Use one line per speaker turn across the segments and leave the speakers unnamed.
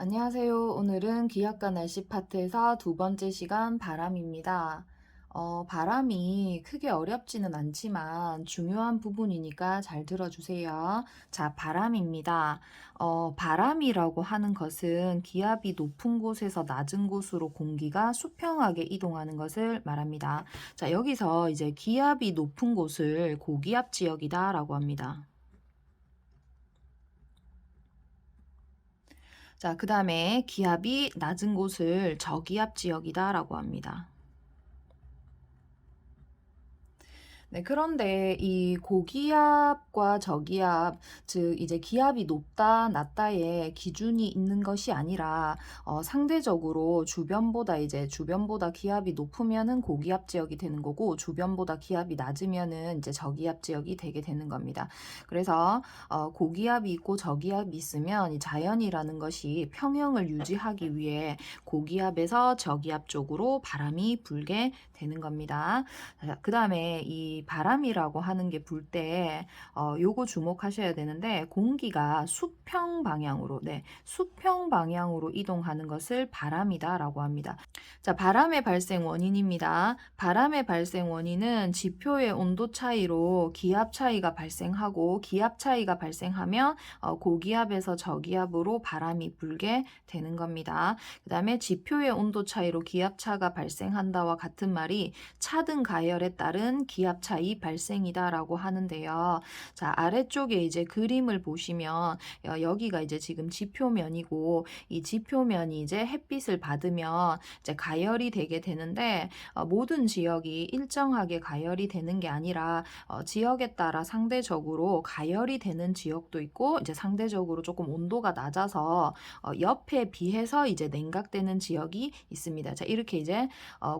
안녕하세요. 오늘은 기압과 날씨 파트에서 두 번째 시간 바람입니다. 바람이 크게 어렵지는 않지만 중요한 부분이니까 잘 들어주세요. 자, 바람입니다. 바람이라고 하는 것은 기압이 높은 곳에서 낮은 곳으로 공기가 수평하게 이동하는 것을 말합니다. 자, 여기서 이제 기압이 높은 곳을 고기압 지역이다라고 합니다. 자, 그 다음에 기압이 낮은 곳을 저기압 지역이다라고 합니다. 네, 그런데 이 고기압과 저기압, 즉 이제 기압이 높다, 낮다의 기준이 있는 것이 아니라 상대적으로 주변보다 기압이 높으면은 고기압 지역이 되는 거고 주변보다 기압이 낮으면은 이제 저기압 지역이 되게 되는 겁니다. 그래서 고기압이 있고 저기압이 있으면 이 자연이라는 것이 평형을 유지하기 위해 고기압에서 저기압 쪽으로 바람이 불게 되는 겁니다. 그 다음에 이 바람이라고 하는 게 불 때 요거 주목하셔야 되는데 공기가 수평 방향으로 수평 방향으로 이동하는 것을 바람이다라고 합니다. 자, 바람의 발생 원인입니다. 바람의 발생 원인은 지표의 온도 차이로 기압 차이가 발생하고 기압 차이가 발생하면 고기압에서 저기압으로 바람이 불게 되는 겁니다. 그 다음에 지표의 온도 차이로 기압차가 발생한다와 같은 말이 차등 가열에 따른 기압 차이 발생이다라고 하는데요. 자, 아래쪽에 이제 그림을 보시면 여기가 이제 지금 지표면이고 이 지표면이 이제 햇빛을 받으면 이제 가열이 되게 되는데 모든 지역이 일정하게 가열이 되는 게 아니라 지역에 따라 상대적으로 가열이 되는 지역도 있고 이제 상대적으로 조금 온도가 낮아서 옆에 비해서 이제 냉각되는 지역이 있습니다. 자, 이렇게 이제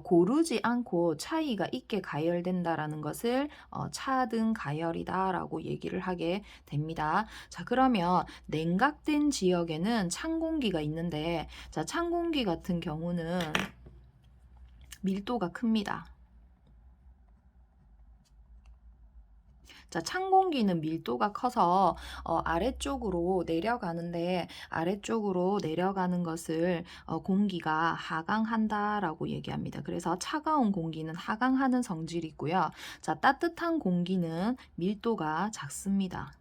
고르지 않고 차이가 있게 가열된다라는 것을 차등 가열이다라고 얘기를 하게 됩니다. 자, 그러면 냉각된 지역에는 찬 공기가 있는데 자, 찬 공기 같은 경우는 밀도가 큽니다. 자, 찬 공기는 밀도가 커서 아래쪽으로 내려가는데 아래쪽으로 내려가는 것을 공기가 하강한다라고 얘기합니다. 그래서 차가운 공기는 하강하는 성질이 있고요. 자, 따뜻한 공기는 밀도가 작습니다.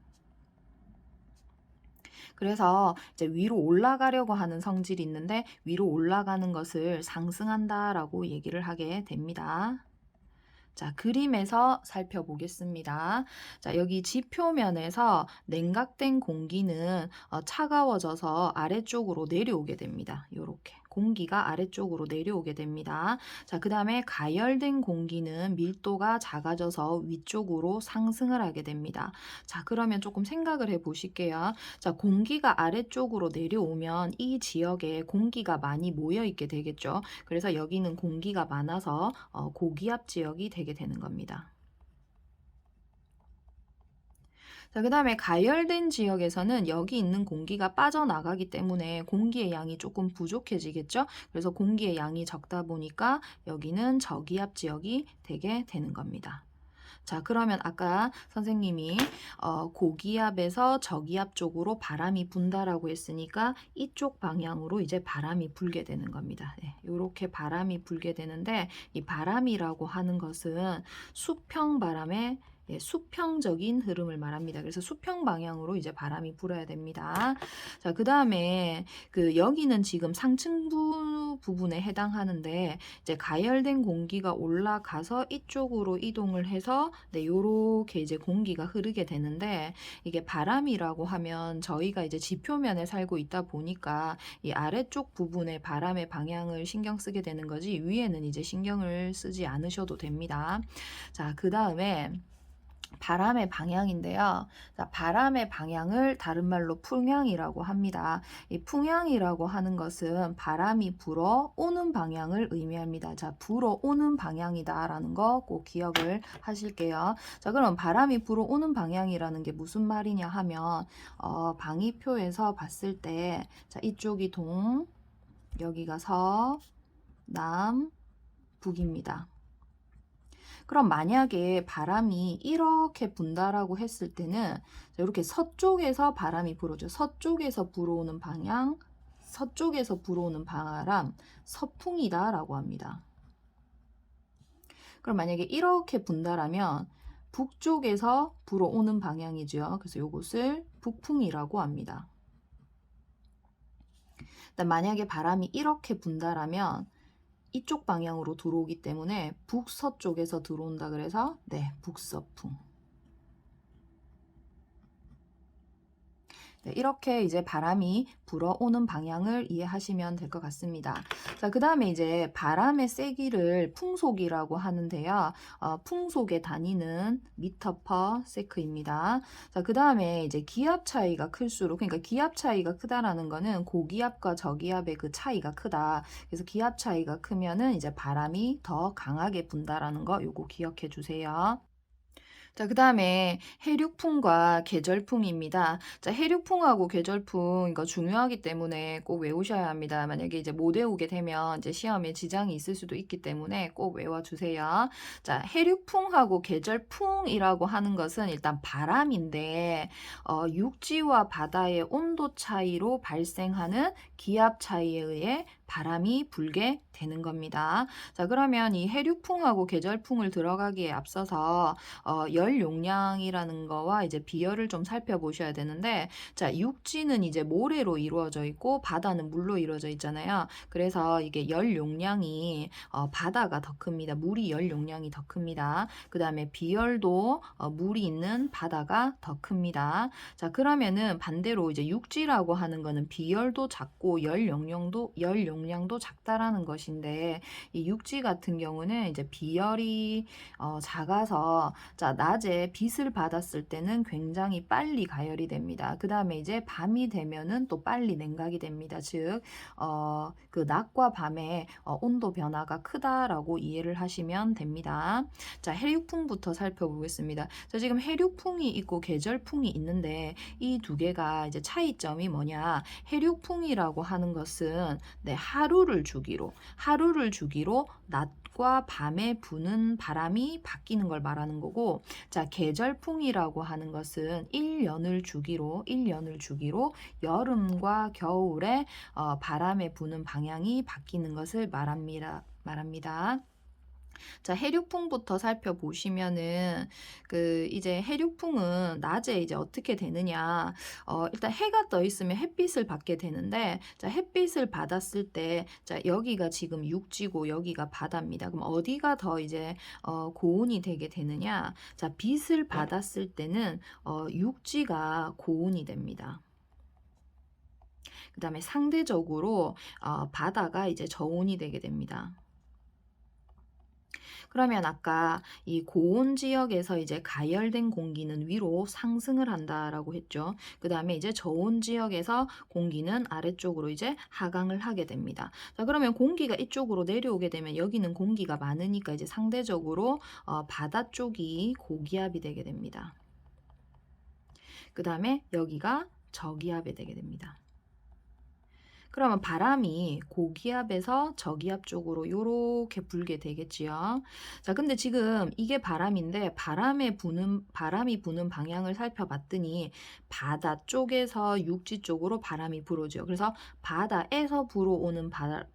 그래서 이제 위로 올라가려고 하는 성질이 있는데 위로 올라가는 것을 상승한다라고 얘기를 하게 됩니다. 자, 그림에서 살펴보겠습니다. 자, 여기 지표면에서 냉각된 공기는 차가워져서 아래쪽으로 내려오게 됩니다. 요렇게. 공기가 아래쪽으로 내려오게 됩니다. 자, 그 다음에 가열된 공기는 밀도가 작아져서 위쪽으로 상승을 하게 됩니다. 자, 그러면 조금 생각을 해 보실게요. 자, 공기가 아래쪽으로 내려오면 이 지역에 공기가 많이 모여 있게 되겠죠. 그래서 여기는 공기가 많아서 고기압 지역이 되게 되는 겁니다. 자, 그 다음에 가열된 지역에서는 여기 있는 공기가 빠져나가기 때문에 공기의 양이 조금 부족해지겠죠. 그래서 공기의 양이 적다 보니까 여기는 저기압 지역이 되게 되는 겁니다. 자, 그러면 아까 선생님이 고기압에서 저기압 쪽으로 바람이 분다라고 했으니까 이쪽 방향으로 이제 바람이 불게 되는 겁니다. 네, 이렇게 바람이 불게 되는데 이 바람이라고 하는 것은 수평 바람의 수평적인 흐름을 말합니다. 그래서 수평 방향으로 이제 바람이 불어야 됩니다. 자, 그 다음에 여기는 지금 상층부 부분에 해당하는데 이제 가열된 공기가 올라가서 이쪽으로 이동을 해서 요렇게 이제 공기가 흐르게 되는데 이게 바람이라고 하면 저희가 이제 지표면에 살고 있다 보니까 이 아래쪽 부분에 바람의 방향을 신경 쓰게 되는 거지 위에는 이제 신경을 쓰지 않으셔도 됩니다. 자, 그 다음에 바람의 방향인데요. 자, 바람의 방향을 다른 말로 풍향이라고 합니다. 이 풍향이라고 하는 것은 바람이 불어오는 방향을 의미합니다. 자, 불어오는 방향이다라는 거 꼭 기억을 하실게요. 자, 그럼 바람이 불어오는 방향이라는 게 무슨 말이냐 하면 방위표에서 봤을 때 자, 이쪽이 동, 여기가 서, 남, 북입니다. 그럼 만약에 바람이 이렇게 분다라고 했을 때는 이렇게 서쪽에서 바람이 불어오죠. 서쪽에서 불어오는 방향, 서쪽에서 불어오는 바람, 서풍이다라고 합니다. 그럼 만약에 이렇게 분다라면 북쪽에서 불어오는 방향이죠. 그래서 이것을 북풍이라고 합니다. 만약에 바람이 이렇게 분다라면 이쪽 방향으로 들어오기 때문에 북서쪽에서 들어온다 그래서 네, 북서풍. 네, 이렇게 이제 바람이 불어오는 방향을 이해하시면 될 것 같습니다. 자, 그 다음에 이제 바람의 세기를 풍속이라고 하는데요. 풍속의 단위는 미터 퍼 세크입니다. 자, 그 다음에 이제 기압 차이가 클수록, 그러니까 기압 차이가 크다라는 거는 고기압과 저기압의 그 차이가 크다. 그래서 기압 차이가 크면은 이제 바람이 더 강하게 분다라는 거 요거 기억해 주세요. 자, 그 다음에 해륙풍과 계절풍입니다. 자, 해륙풍하고 계절풍 이거 중요하기 때문에 꼭 외우셔야 합니다. 만약에 이제 못 외우게 되면 이제 시험에 지장이 있을 수도 있기 때문에 꼭 외워주세요. 자, 해륙풍하고 계절풍이라고 하는 것은 일단 바람인데 육지와 바다의 온도 차이로 발생하는 기압 차이에 의해 바람이 불게 되는 겁니다. 자, 그러면 이 해륙풍하고 계절풍을 들어가기에 앞서서 열 용량이라는 거와 이제 비열을 좀 살펴보셔야 되는데, 자, 육지는 이제 모래로 이루어져 있고 바다는 물로 이루어져 있잖아요. 그래서 이게 열 용량이 바다가 더 큽니다. 물이 열 용량이 더 큽니다. 그 다음에 비열도 물이 있는 바다가 더 큽니다. 자, 그러면은 반대로 이제 육지라고 하는 거는 비열도 작고 열 용량도 작다라는 것인데, 이 육지 같은 경우는 이제 비열이 작아서 자, 낮에 빛을 받았을 때는 굉장히 빨리 가열이 됩니다. 그 다음에 이제 밤이 되면은 또 빨리 냉각이 됩니다. 즉, 그 낮과 밤의 온도 변화가 크다라고 이해를 하시면 됩니다. 자, 해륙풍부터 살펴보겠습니다. 자, 지금 해륙풍이 있고 계절풍이 있는데 이 두 개가 이제 차이점이 뭐냐? 해륙풍이라고 하는 것은 네, 하루를 주기로 낮과 밤에 부는 바람이 바뀌는 걸 말하는 거고, 자, 계절풍이라고 하는 것은 1년을 주기로 여름과 겨울에 바람에 부는 방향이 바뀌는 것을 말합니다. 자, 해륙풍부터 살펴보시면은 이제 해륙풍은 낮에 이제 어떻게 되느냐? 일단 해가 떠 있으면 햇빛을 받게 되는데, 자, 햇빛을 받았을 때, 자, 여기가 지금 육지고 여기가 바다입니다. 그럼 어디가 더 이제 고온이 되게 되느냐? 자, 빛을 받았을 때는 육지가 고온이 됩니다. 그 다음에 상대적으로 바다가 이제 저온이 되게 됩니다. 그러면 아까 이 고온 지역에서 이제 가열된 공기는 위로 상승을 한다라고 했죠. 그 다음에 이제 저온 지역에서 공기는 아래쪽으로 이제 하강을 하게 됩니다. 자, 그러면 공기가 이쪽으로 내려오게 되면 여기는 공기가 많으니까 이제 상대적으로 바다 쪽이 고기압이 되게 됩니다. 그 다음에 여기가 저기압이 되게 됩니다. 그러면 바람이 고기압에서 저기압 쪽으로 이렇게 불게 되겠지요. 자, 근데 지금 이게 바람인데 바람이 부는 방향을 살펴봤더니 바다 쪽에서 육지 쪽으로 바람이 불어오죠. 그래서 바다에서 불어오는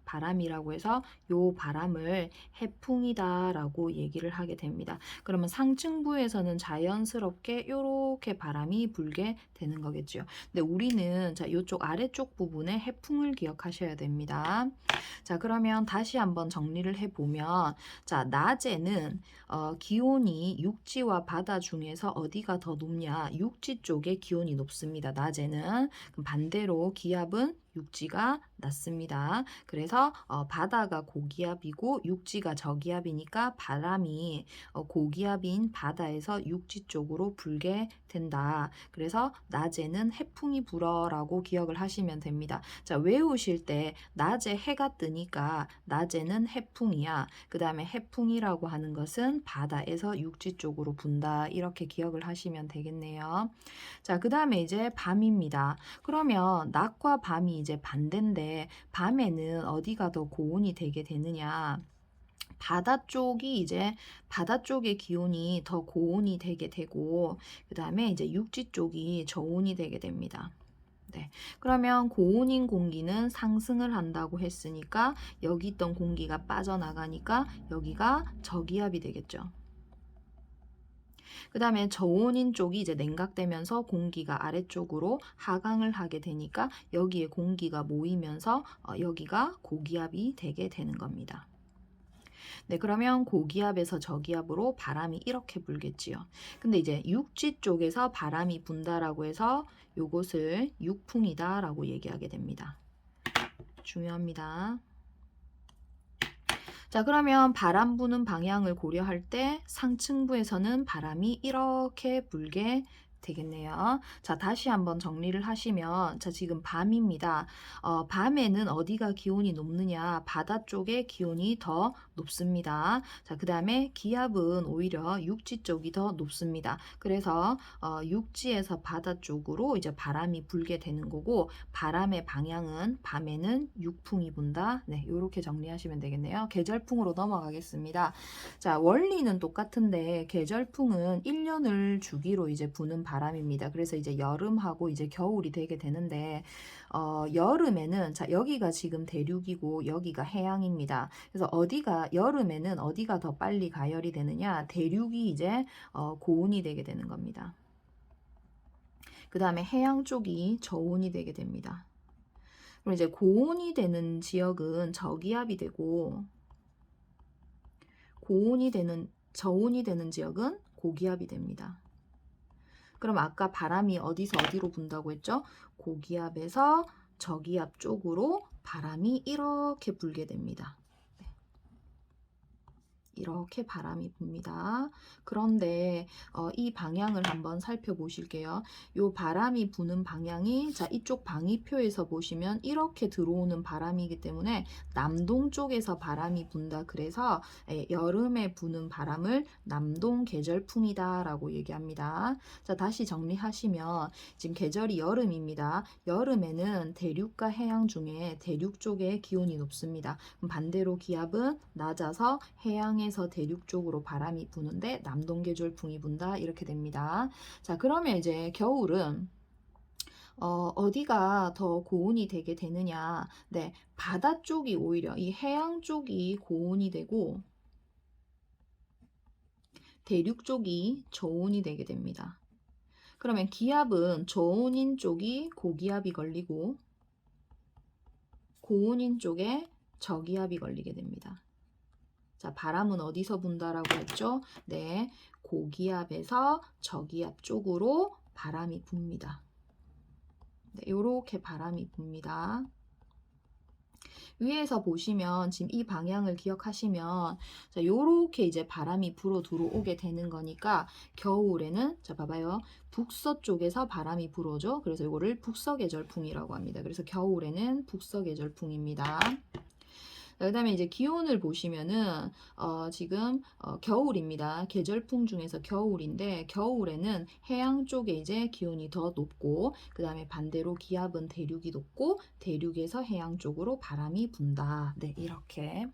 바람이라고 해서 요 바람을 해풍이다라고 얘기를 하게 됩니다. 그러면 상층부에서는 자연스럽게 이렇게 바람이 불게 되는 거겠죠. 근데 우리는 자, 이쪽 아래쪽 부분에 해풍을 기억하셔야 됩니다. 자, 그러면 다시 한번 정리를 해보면, 자, 낮에는 기온이 육지와 바다 중에서 어디가 더 높냐? 육지 쪽에 기온이 높습니다. 낮에는. 그럼 반대로 기압은 육지가 낮습니다. 그래서 바다가 고기압이고 육지가 저기압이니까 바람이 고기압인 바다에서 육지 쪽으로 불게 된다. 그래서 낮에는 해풍이 불어라고 기억을 하시면 됩니다. 자, 외우실 때 낮에 해가 뜨니까 낮에는 해풍이야. 그 다음에 해풍이라고 하는 것은 바다에서 육지 쪽으로 분다. 이렇게 기억을 하시면 되겠네요. 자, 그 다음에 이제 밤입니다. 그러면 낮과 밤이 이제 반대인데 밤에는 어디가 더 고온이 되게 되느냐? 바다 쪽의 기온이 더 고온이 되게 되고, 그 다음에 이제 육지 쪽이 저온이 되게 됩니다. 네. 그러면 고온인 공기는 상승을 한다고 했으니까 여기 있던 공기가 빠져나가니까 여기가 저기압이 되겠죠. 그 다음에 저온인 쪽이 이제 냉각되면서 공기가 아래쪽으로 하강을 하게 되니까 여기에 공기가 모이면서 여기가 고기압이 되게 되는 겁니다. 네, 그러면 고기압에서 저기압으로 바람이 이렇게 불겠지요. 근데 이제 육지 쪽에서 바람이 분다라고 해서 요것을 육풍이다라고 얘기하게 됩니다. 중요합니다. 자, 그러면 바람 부는 방향을 고려할 때 상층부에서는 바람이 이렇게 불게 되겠네요. 자, 다시 한번 정리를 하시면, 자, 지금 밤입니다. 밤에는 어디가 기온이 높느냐? 바다 쪽에 기온이 더 높습니다. 자, 그 다음에 기압은 오히려 육지 쪽이 더 높습니다. 그래서 육지에서 바다 쪽으로 이제 바람이 불게 되는 거고, 바람의 방향은 밤에는 육풍이 분다. 네, 이렇게 정리하시면 되겠네요. 계절풍으로 넘어가겠습니다. 자, 원리는 똑같은데 계절풍은 1년을 주기로 이제 부는 바람입니다. 그래서 이제 여름하고 이제 겨울이 되게 되는데 여름에는 자, 여기가 지금 대륙이고 여기가 해양입니다. 그래서 여름에는 어디가 더 빨리 가열이 되느냐? 대륙이 이제 고온이 되게 되는 겁니다. 그 다음에 해양 쪽이 저온이 되게 됩니다. 그럼 이제 고온이 되는 지역은 저기압이 되고 저온이 되는 지역은 고기압이 됩니다. 그럼 아까 바람이 어디서 어디로 분다고 했죠? 고기압에서 저기압 쪽으로 바람이 이렇게 불게 됩니다. 이렇게 바람이 붑니다. 그런데 이 방향을 한번 살펴보실게요. 이 바람이 부는 방향이 자 이쪽 방위표에서 보시면 이렇게 들어오는 바람이기 때문에 남동 쪽에서 바람이 분다. 그래서 여름에 부는 바람을 남동 계절풍이다 라고 얘기합니다. 자, 다시 정리하시면 지금 계절이 여름입니다. 여름에는 대륙과 해양 중에 대륙 쪽에 기온이 높습니다. 그럼 반대로 기압은 낮아서 해양에 에서 대륙 쪽으로 바람이 부는데 남동계절풍이 분다 이렇게 됩니다. 자, 그러면 이제 겨울은 어디가 더 고온이 되게 되느냐? 네, 바다 쪽이 오히려 이 해양 쪽이 고온이 되고 대륙 쪽이 저온이 되게 됩니다. 그러면 기압은 저온인 쪽이 고기압이 걸리고 고온인 쪽에 저기압이 걸리게 됩니다. 자, 바람은 어디서 분다라고 했죠? 네, 고기압에서 저기압 쪽으로 바람이 붑니다. 네, 이렇게 바람이 붑니다. 위에서 보시면 지금 이 방향을 기억하시면 자, 요렇게 이제 바람이 불어 들어오게 되는 거니까 겨울에는 자 봐봐요. 북서쪽에서 바람이 불어죠. 그래서 이거를 북서계절풍이라고 합니다. 그래서 겨울에는 북서계절풍입니다. 그 다음에 이제 기온을 보시면은 지금 겨울입니다. 계절풍 중에서 겨울인데 겨울에는 해양 쪽에 이제 기온이 더 높고 그 다음에 반대로 기압은 대륙이 높고 대륙에서 해양 쪽으로 바람이 분다. 네, 이렇게